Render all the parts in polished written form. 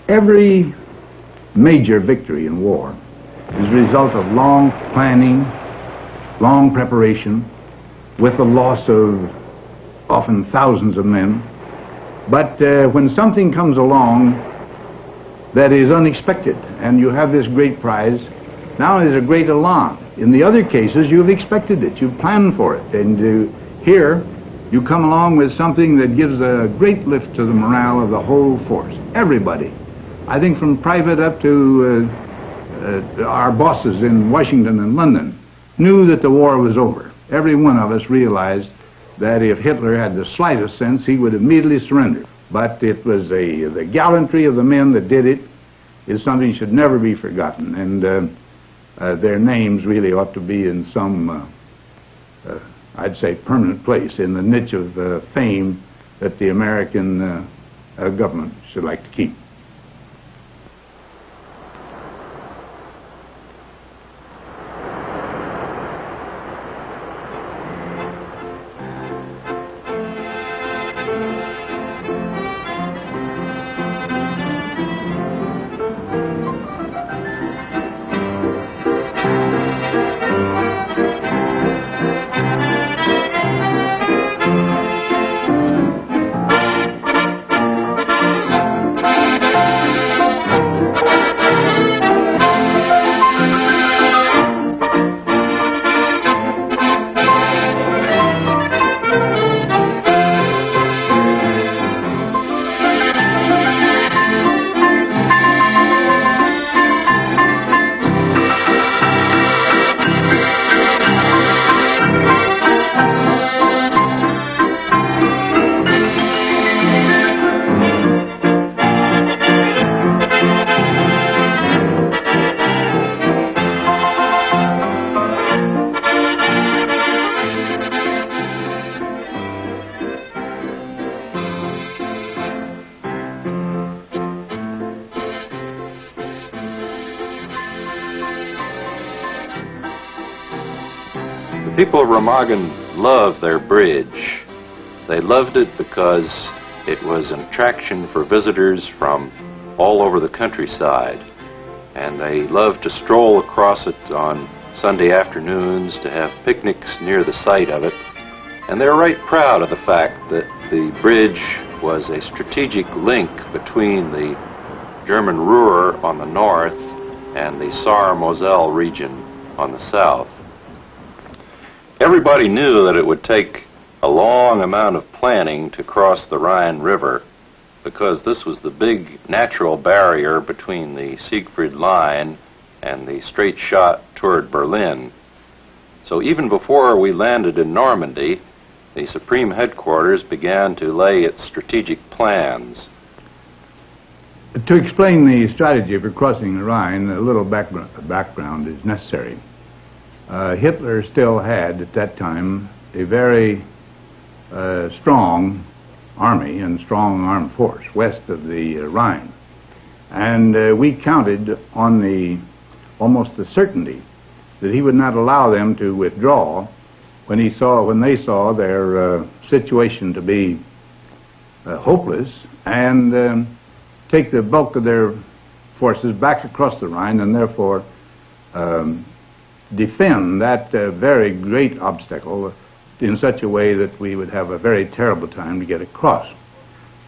Every major victory in war is a result of long planning, long preparation, with the loss of often thousands of men. But when something comes along that is unexpected and you have this great prize, now there's a great elan. In the other cases, you've expected it, you've planned for it, and here you come along with something that gives a great lift to the morale of the whole force. Everybody, I think from private up to our bosses in Washington and London, knew that the war was over. Every one of us realized that if Hitler had the slightest sense, he would immediately surrender. But it was the gallantry of the men that did it is something that should never be forgotten, and their names really ought to be in some, I'd say, permanent place in the niche of fame that the American government should like to keep. The people of Remagen loved their bridge. They loved it because it was an attraction for visitors from all over the countryside, and they loved to stroll across it on Sunday afternoons, to have picnics near the site of it, and they're right proud of the fact that the bridge was a strategic link between the German Ruhr on the north and the Saar-Moselle region on the south. Everybody knew that it would take a long amount of planning to cross the Rhine River, because this was the big natural barrier between the Siegfried Line and the straight shot toward Berlin. So even before we landed in Normandy, the Supreme Headquarters began to lay its strategic plans. To explain the strategy for crossing the Rhine, a little background is necessary. Hitler still had, at that time, a very strong army and strong armed force west of the Rhine. And we counted on almost the certainty that he would not allow them to withdraw when they saw their situation to be hopeless, and take the bulk of their forces back across the Rhine, and therefore defend that very great obstacle in such a way that we would have a very terrible time to get across.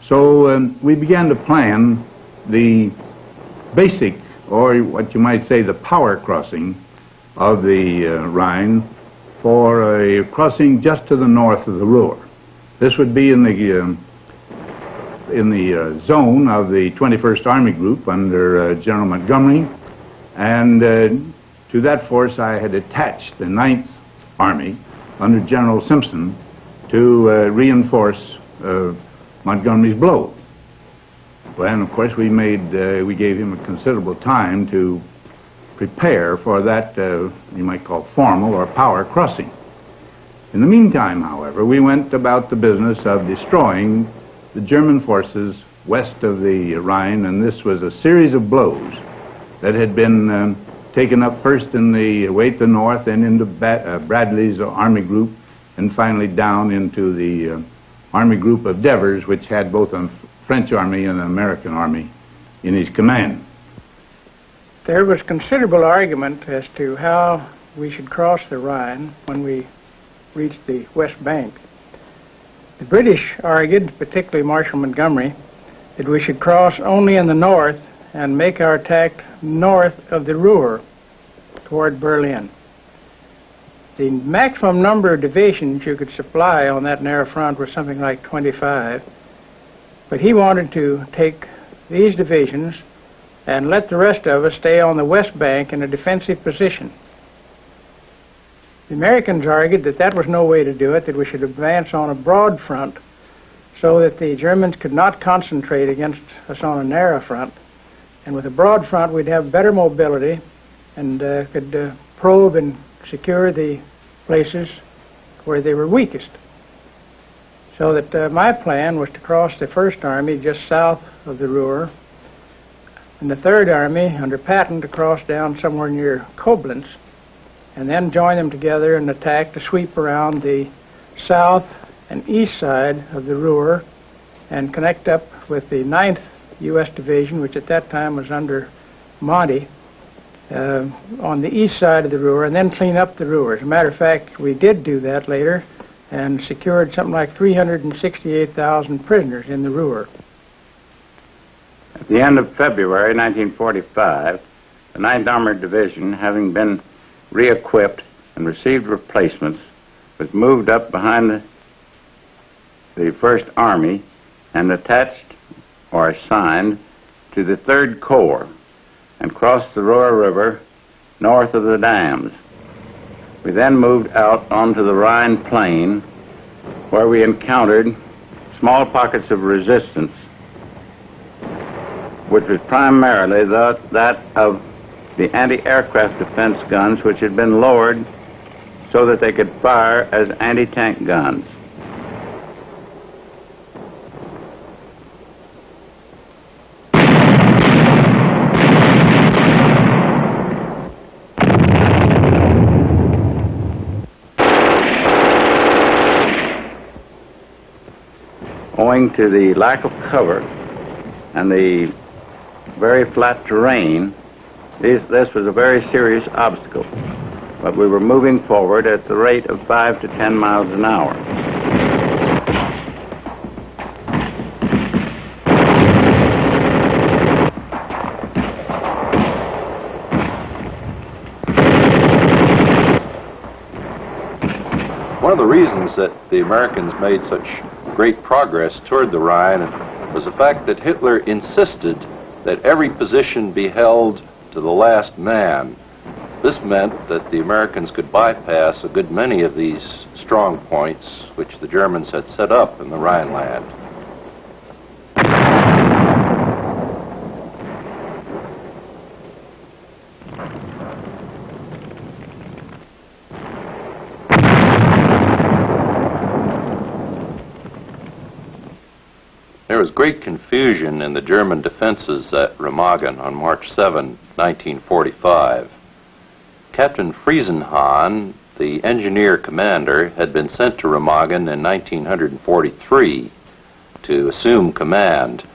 So we began to plan the basic, or what you might say, the power crossing of the Rhine, for a crossing just to the north of the Ruhr. This would be in the zone of the 21st Army Group under General Montgomery, and to that force I had attached the 9th Army under General Simpson to reinforce Montgomery's blow. Well, and of course we gave him a considerable time to prepare for that you might call formal or power crossing. In the meantime, however, we went about the business of destroying the German forces west of the Rhine, and this was a series of blows that had been taken up first in the way to the north, then into Bradley's Army Group, and finally down into the Army Group of Devers, which had both a French Army and an American Army in his command. There was considerable argument as to how we should cross the Rhine when we reached the West Bank. The British argued, particularly Marshal Montgomery, that we should cross only in the north and make our attack north of the Ruhr toward Berlin. The maximum number of divisions you could supply on that narrow front was something like 25, but he wanted to take these divisions and let the rest of us stay on the West Bank in a defensive position. The Americans argued that that was no way to do it, that we should advance on a broad front so that the Germans could not concentrate against us on a narrow front. And with a broad front, we'd have better mobility and could probe and secure the places where they were weakest. So that my plan was to cross the First Army just south of the Ruhr, and the Third Army under Patton to cross down somewhere near Koblenz, and then join them together and attack to sweep around the south and east side of the Ruhr and connect up with the 9th U.S. Division, which at that time was under Monty, on the east side of the Ruhr, and then clean up the Ruhr. As a matter of fact, we did do that later and secured something like 368,000 prisoners in the Ruhr. At the end of February 1945, the 9th Armored Division, having been re-equipped and received replacements, was moved up behind the First Army and attached or assigned to the 3rd Corps and crossed the Ruhr River north of the dams. We then moved out onto the Rhine plain, where we encountered small pockets of resistance, which was primarily that of the anti-aircraft defense guns, which had been lowered so that they could fire as anti-tank guns. Owing to the lack of cover and the very flat terrain, this was a very serious obstacle. But we were moving forward at the rate of 5 to 10 miles an hour. One of the reasons that the Americans made such great progress toward the Rhine was the fact that Hitler insisted that every position be held to the last man. This meant that the Americans could bypass a good many of these strong points which the Germans had set up in the Rhineland. There was great confusion in the German defenses at Remagen on March 7, 1945. Captain Friesenhahn, the engineer commander, had been sent to Remagen in 1943 to assume command.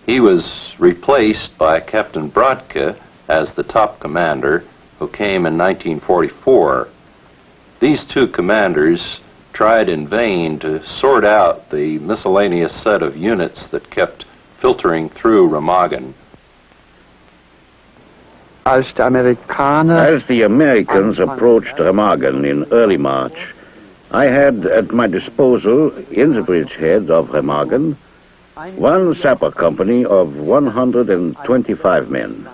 He was replaced by Captain Brodke as the top commander, who came in 1944. These two commanders tried in vain to sort out the miscellaneous set of units that kept filtering through Remagen. As the Americans approached Remagen in early March, I had at my disposal, in the bridgehead of Remagen, one sapper company of 125 men.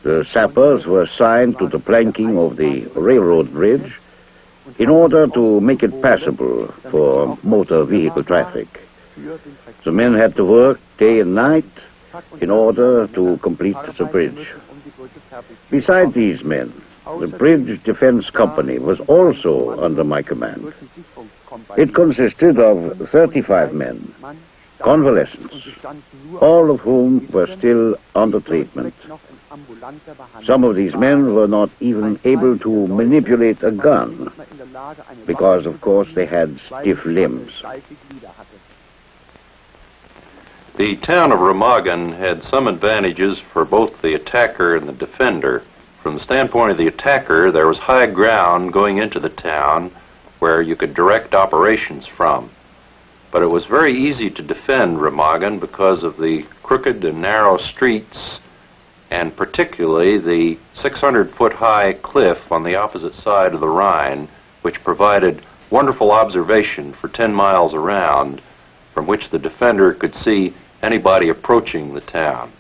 The sappers were assigned to the planking of the railroad bridge in order to make it passable for motor vehicle traffic. The men had to work day and night in order to complete the bridge. Besides these men, the Bridge Defense Company was also under my command. It consisted of 35 men, convalescents, all of whom were still under treatment. Some of these men were not even able to manipulate a gun because, of course, they had stiff limbs. The town of Remagen had some advantages for both the attacker and the defender. From the standpoint of the attacker, there was high ground going into the town where you could direct operations from. But it was very easy to defend Remagen because of the crooked and narrow streets, and particularly the 600-foot-high cliff on the opposite side of the Rhine, which provided wonderful observation for 10 miles around, from which the defender could see anybody approaching the town.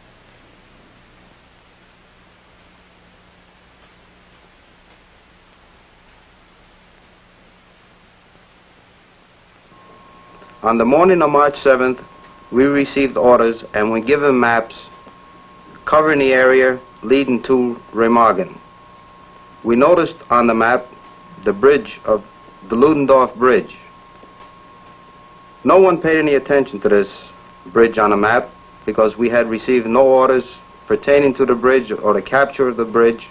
On the morning of March 7th, we received orders and were given maps covering the area leading to Remagen. We noticed on the map the bridge of the Ludendorff Bridge. No one paid any attention to this bridge on the map because we had received no orders pertaining to the bridge or the capture of the bridge.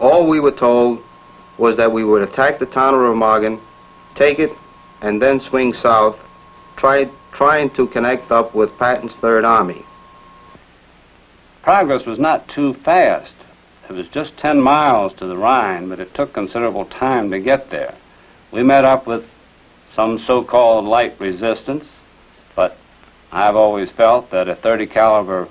All we were told was that we would attack the town of Remagen, take it, and then swing south, trying to connect up with Patton's Third Army. Progress was not too fast. It was just 10 miles to the Rhine, but it took considerable time to get there. We met up with some so-called light resistance, but I've always felt that a .30 caliber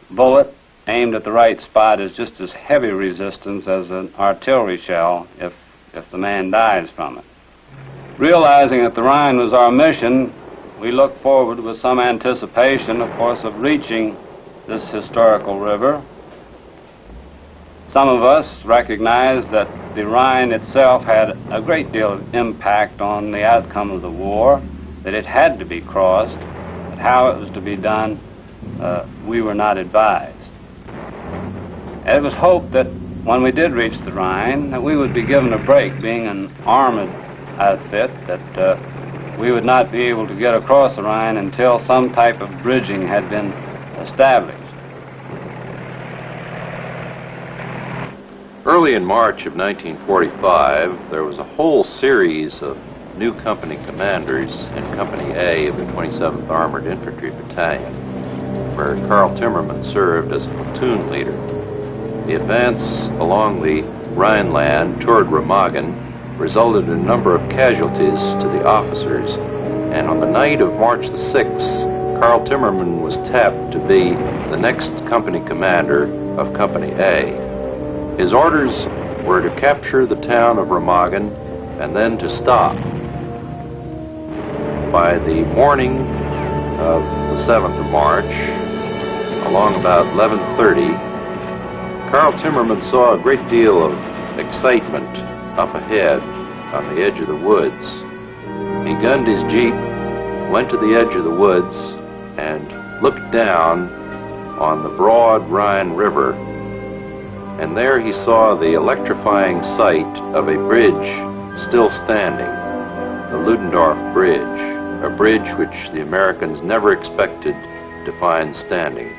bullet aimed at the right spot is just as heavy resistance as an artillery shell if the man dies from it. Realizing that the Rhine was our mission, we looked forward with some anticipation, of course, of reaching this historical river. Some of us recognized that the Rhine itself had a great deal of impact on the outcome of the war, that it had to be crossed, but how it was to be done, we were not advised. And it was hoped that when we did reach the Rhine, that we would be given a break, being an armored outfit, that we would not be able to get across the Rhine until some type of bridging had been established. Early in March of 1945, there was a whole series of new company commanders in Company A of the 27th Armored Infantry Battalion, where Carl Timmerman served as a platoon leader. The advance along the Rhineland toward Remagen resulted in a number of casualties to the officers, and on the night of March the 6th, Carl Timmerman was tapped to be the next company commander of Company A. His orders were to capture the town of Remagen and then to stop. By the morning of the 7th of March, along about 11:30, Carl Timmerman saw a great deal of excitement up ahead on the edge of the woods. He gunned his Jeep, went to the edge of the woods, and looked down on the broad Rhine River. And there he saw the electrifying sight of a bridge still standing, the Ludendorff Bridge, a bridge which the Americans never expected to find standing.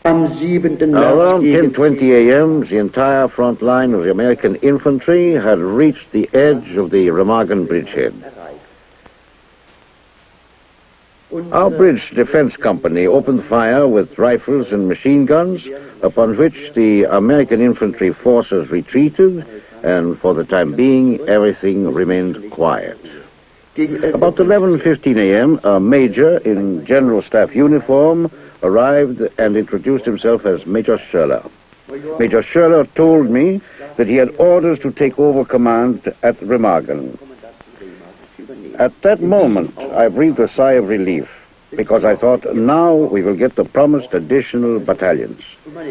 Around 10:20 a.m., the entire front line of the American infantry had reached the edge of the Remagen bridgehead. Our bridge defense company opened fire with rifles and machine guns, upon which the American infantry forces retreated, and for the time being, everything remained quiet. About 11:15 a.m., a major in General Staff uniform arrived and introduced himself as Major Schurler. Major Schurler told me that he had orders to take over command at Remagen. At that moment, I breathed a sigh of relief, because I thought, now we will get the promised additional battalions.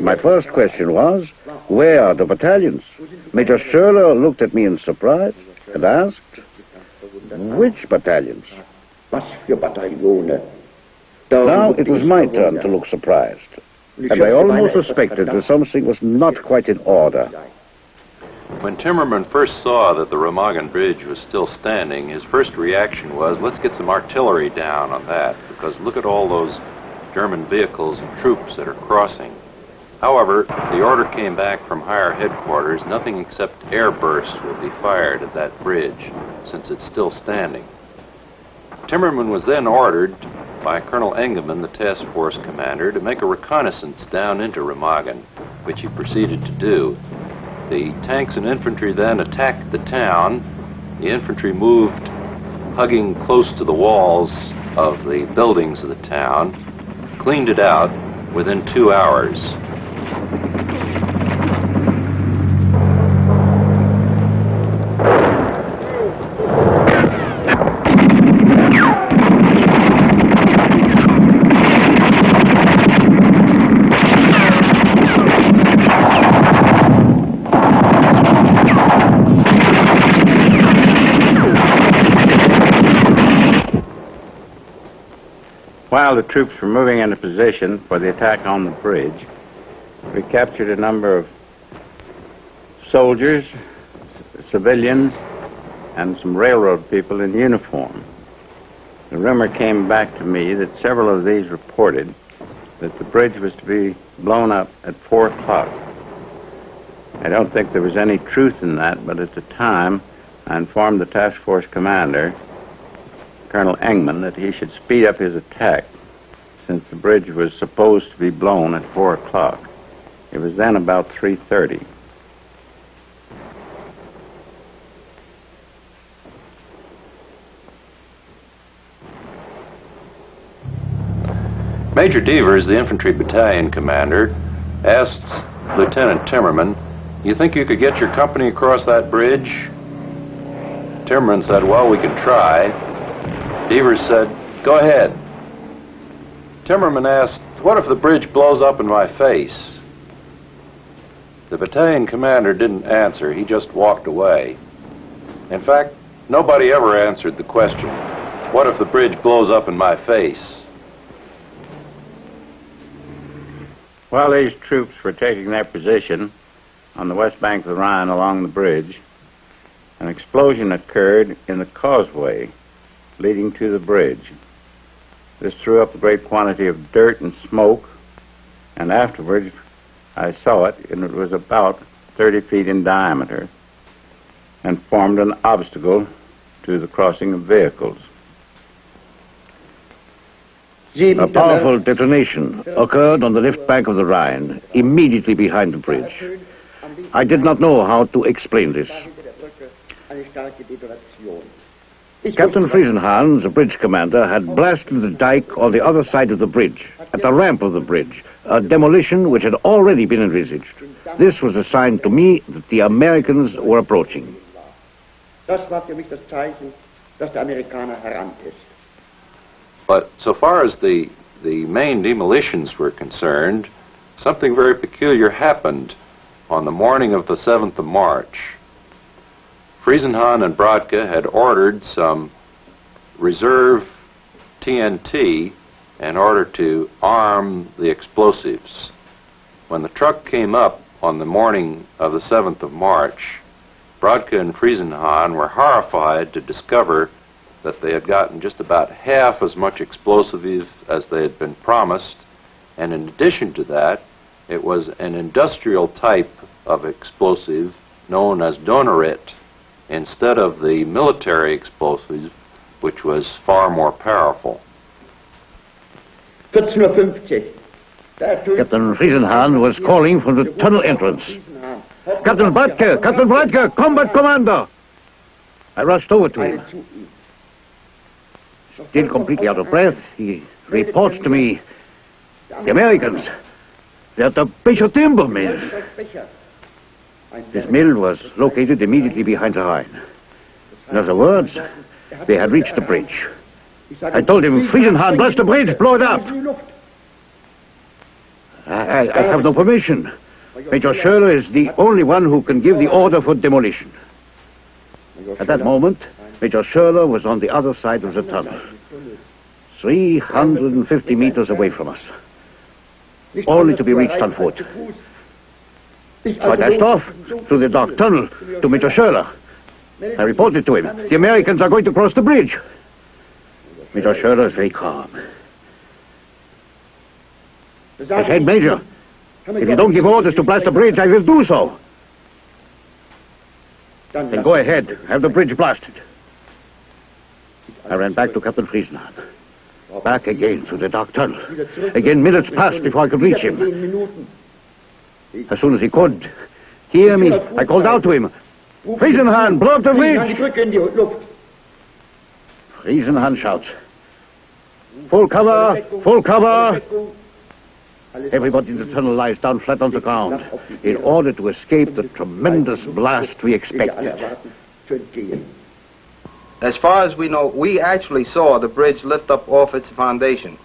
My first question was, where are the battalions? Major Schurler looked at me in surprise and asked, which battalions? Now it was my turn to look surprised, and I almost suspected that something was not quite in order. When Timmerman first saw that the Remagen Bridge was still standing, his first reaction was, let's get some artillery down on that, because look at all those German vehicles and troops that are crossing. However, the order came back from higher headquarters, nothing except air bursts will be fired at that bridge, since it's still standing. Timmerman was then ordered by Colonel Engelmann, the task force commander, to make a reconnaissance down into Remagen, which he proceeded to do. The tanks and infantry then attacked the town. The infantry moved hugging close to the walls of the buildings of the town, cleaned it out within 2 hours. While the troops were moving into position for the attack on the bridge, we captured a number of soldiers, civilians, and some railroad people in uniform. The rumor came back to me that several of these reported that the bridge was to be blown up at 4 o'clock. I don't think there was any truth in that, but at the time I informed the task force commander, Colonel Engelmann, that he should speed up his attack since the bridge was supposed to be blown at 4 o'clock. It was then about 3:30. Major Devers, the infantry battalion commander, asked Lieutenant Timmerman, "You think you could get your company across that bridge?" Timmerman said, "Well, we can try." Devers said, "Go ahead." Timmerman asked, "What if the bridge blows up in my face?" The battalion commander didn't answer. He just walked away. In fact, nobody ever answered the question, "What if the bridge blows up in my face?" While these troops were taking their position on the west bank of the Rhine along the bridge, an explosion occurred in the causeway leading to the bridge. This threw up a great quantity of dirt and smoke, and afterwards I saw it, and it was about 30 feet in diameter and formed an obstacle to the crossing of vehicles. A powerful detonation occurred on the left bank of the Rhine, immediately behind the bridge. I did not know how to explain this. Captain Friesenhahn, the bridge commander, had blasted the dike on the other side of the bridge, at the ramp of the bridge, a demolition which had already been envisaged. This was a sign to me that the Americans were approaching. But so far as the main demolitions were concerned, something very peculiar happened on the morning of the 7th of March. Friesenhahn and Brodke had ordered some reserve TNT in order to arm the explosives. When the truck came up on the morning of the 7th of March, Brodke and Friesenhahn were horrified to discover that they had gotten just about half as much explosive as they had been promised, and in addition to that, it was an industrial type of explosive known as Donnerit, instead of the military explosive, which was far more powerful. Captain Friesenhahn was calling from the tunnel entrance. Captain Brodke, combat commander! I rushed over to him. Still completely out of breath, he reports to me, "The Americans, they're at the Becher timber mill." This mill was located immediately behind the Rhine. In other words, they had reached the bridge. I told him, "Friesenhahn, blast the bridge, blow it up." I have no permission. Major Schurler is the only one who can give the order for demolition. At that moment, Major Schurler was on the other side of the tunnel, 350 meters away from us, only to be reached on foot. So I dashed off through the dark tunnel to Major Schurler. I reported to him, "The Americans are going to cross the bridge." Major Schurler is very calm. I said, "Major, If you don't give orders to blast the bridge, I will do so. Then go ahead. Have the bridge blasted. I ran back to Captain Friesenhahn. Back again through the dark tunnel. Again, minutes passed before I could reach him. As soon as he could hear me, I called out to him, Friesenhahn, blow up the bridge! Friesenhahn shouts, full cover, full cover! Everybody in the tunnel lies down flat on the ground in order to escape the tremendous blast we expected. As far as we know, we actually saw the bridge lift up off its foundation.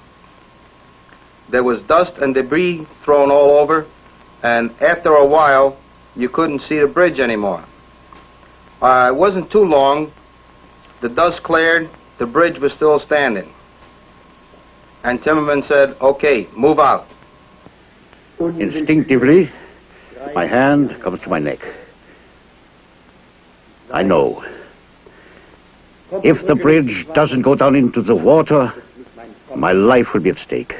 There was dust and debris thrown all over, and after a while, you couldn't see the bridge anymore. It wasn't too long. The dust cleared. The bridge was still standing. And Timmerman said, okay, move out. Instinctively, my hand comes to my neck. I know. If the bridge doesn't go down into the water, my life will be at stake.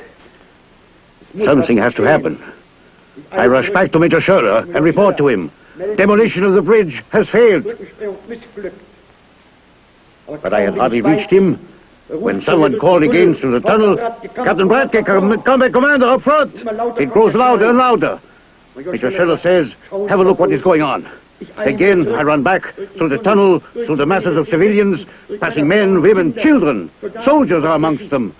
Something has to happen. I rush back to Major Schurler and report to him. Demolition of the bridge has failed. But I had hardly reached him when someone called again through the tunnel, Captain Bradke, combat commander up front. It grows louder and louder. Major Schurler says, have a look what is going on. Again, I run back through the tunnel, through the masses of civilians, passing men, women, children. Soldiers are amongst them.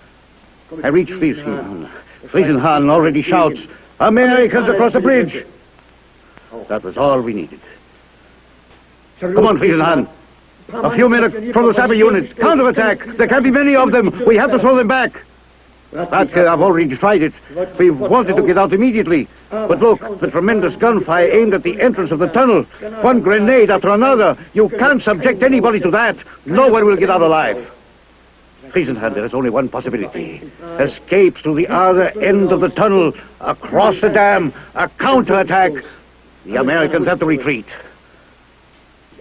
I reach Friesenhahn. Friesenhahn already shouts, Americans across the bridge! That was all we needed. Come on, Friesenhahn. A few men from the sapper units. Counterattack! There can't be many of them. We have to throw them back. I've already tried it. We wanted to get out immediately. But look, the tremendous gunfire aimed at the entrance of the tunnel. One grenade after another. You can't subject anybody to that. No one will get out alive. Friesenhahn, there is only one possibility. Escape to the other end of the tunnel, across the dam, a counterattack. The Americans have to retreat.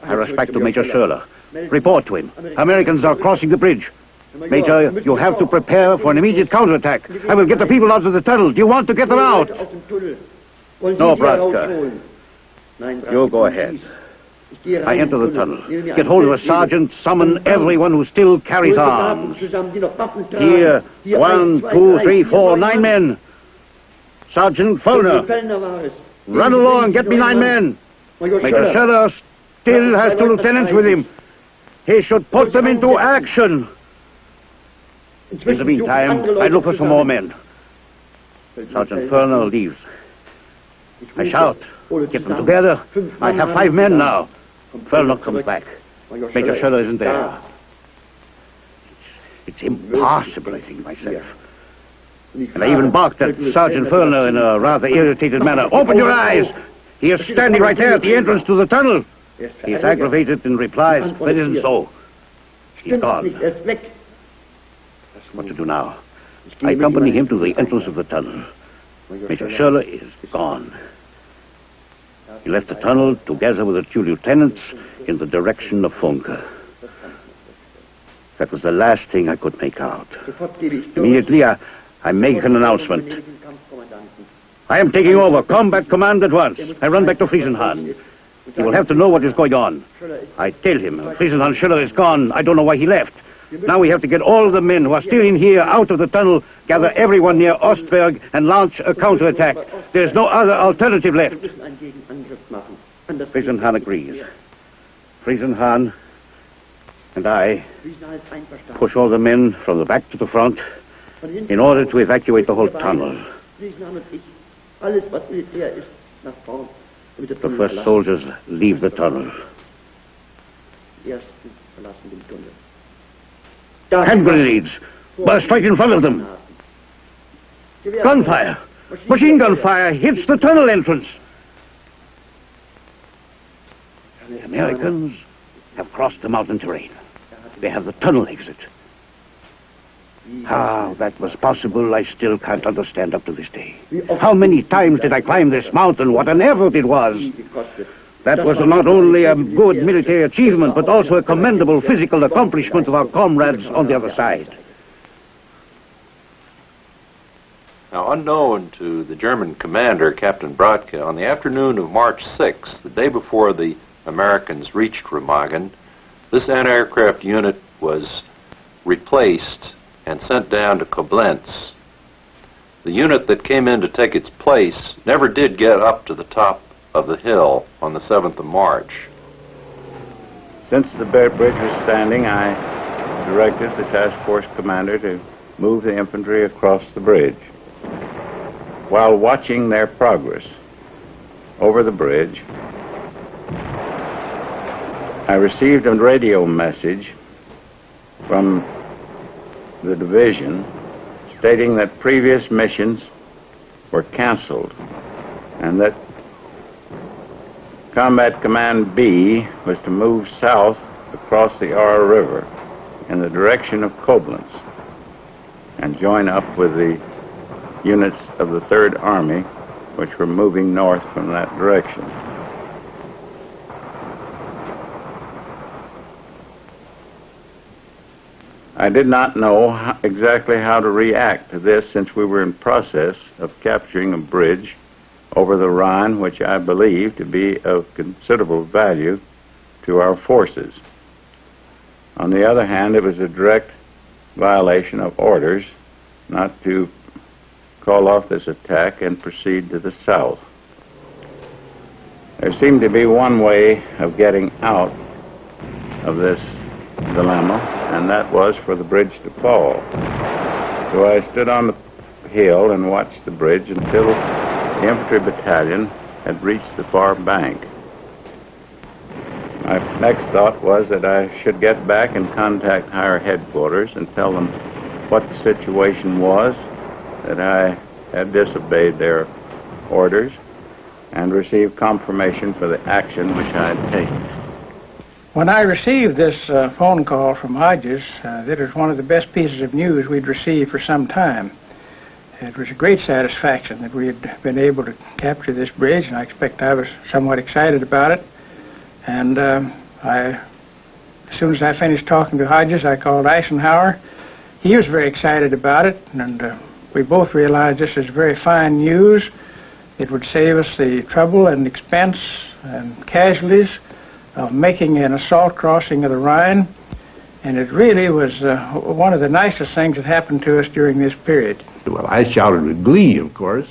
I rush back to Major Schurler. Report to him. Americans are crossing the bridge. Major, you have to prepare for an immediate counterattack. I will get the people out of the tunnel. Do you want to get them out? No, Bradke. You go ahead. I enter the tunnel. Get hold of a sergeant. Summon everyone who still carries arms. Here, 1, 2, 3, 4, 9 men. Sergeant Follner. Run along, get me 9 men. Major Schurler still has 2 lieutenants with him. He should put them into action. In the meantime, I look for some more men. Sergeant Follner leaves. I shout, get them together. I have 5 men now. Follner comes back. Major Schurler isn't there. It's impossible, I think myself. And I even barked at Sergeant Follner in a rather irritated manner. Open your eyes! He is standing right there at the entrance to the tunnel. He is aggravated and replies, that isn't so. He's gone. What to do now? I accompany him to the entrance of the tunnel. Major Schurler is gone. He left the tunnel together with the 2 lieutenants in the direction of Funke. That was the last thing I could make out. Immediately, I make an announcement. I am taking over. Combat command at once. I run back to Friesenhahn. He will have to know what is going on. I tell him, Friesenhahn Schurler is gone. I don't know why he left. Now we have to get all the men who are still in here out of the tunnel, gather everyone near Ostberg, and launch a counterattack. There's no other alternative left. Friesenhahn agrees. Friesenhahn and I push all the men from the back to the front in order to evacuate the whole tunnel. The first soldiers leave the tunnel. Hand grenades burst right in front of them. Gunfire, machine gun fire hits the tunnel entrance. The Americans have crossed the mountain terrain. They have the tunnel exit. How that was possible, I still can't understand up to this day. How many times did I climb this mountain? What an effort it was. That was not only a good military achievement, but also a commendable physical accomplishment of our comrades on the other side. Now, unknown to the German commander, Captain Brodke, on the afternoon of March 6th, the day before the Americans reached Remagen, this anti-aircraft unit was replaced and sent down to Koblenz. The unit that came in to take its place never did get up to the top of the hill on the 7th of March. Since the bridge was standing, I directed the task force commander to move the infantry across the bridge. While watching their progress over the bridge, I received a radio message from the division stating that previous missions were canceled and that Combat Command B was to move south across the Aar River in the direction of Koblenz and join up with the units of the Third Army, which were moving north from that direction. I did not know exactly how to react to this, since we were in process of capturing a bridge over the Rhine, which I believe to be of considerable value to our forces. On the other hand, it was a direct violation of orders not to call off this attack and proceed to the south. There seemed to be one way of getting out of this dilemma, and that was for the bridge to fall. So I stood on the hill and watched the bridge until the infantry battalion had reached the far bank. My next thought was that I should get back and contact higher headquarters and tell them what the situation was, that I had disobeyed their orders, and receive confirmation for the action which I had taken. When I received this phone call from Hodges, that was one of the best pieces of news we'd received for some time. It was a great satisfaction that we had been able to capture this bridge, and I expect I was somewhat excited about it. And as soon as I finished talking to Hodges, I called Eisenhower. He was very excited about it, and we both realized this is very fine news. It would save us the trouble and expense and casualties of making an assault crossing of the Rhine, and it really was one of the nicest things that happened to us during this period. Well, I shouted with glee, of course,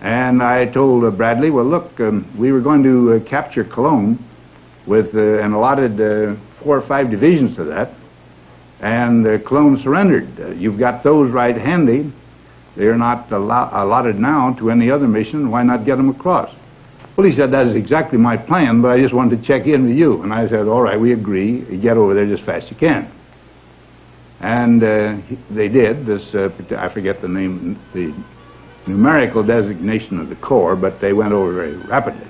and I told Bradley, well, look, we were going to capture Cologne with an allotted 4 or 5 divisions to that, and Cologne surrendered. You've got those right handy. They're not allotted now to any other mission. Why not get them across? Well, he said, that is exactly my plan, but I just wanted to check in with you. And I said, all right, we agree. Get over there just fast as you can. And they did. This, I forget the name, the numerical designation of the corps, but they went over very rapidly.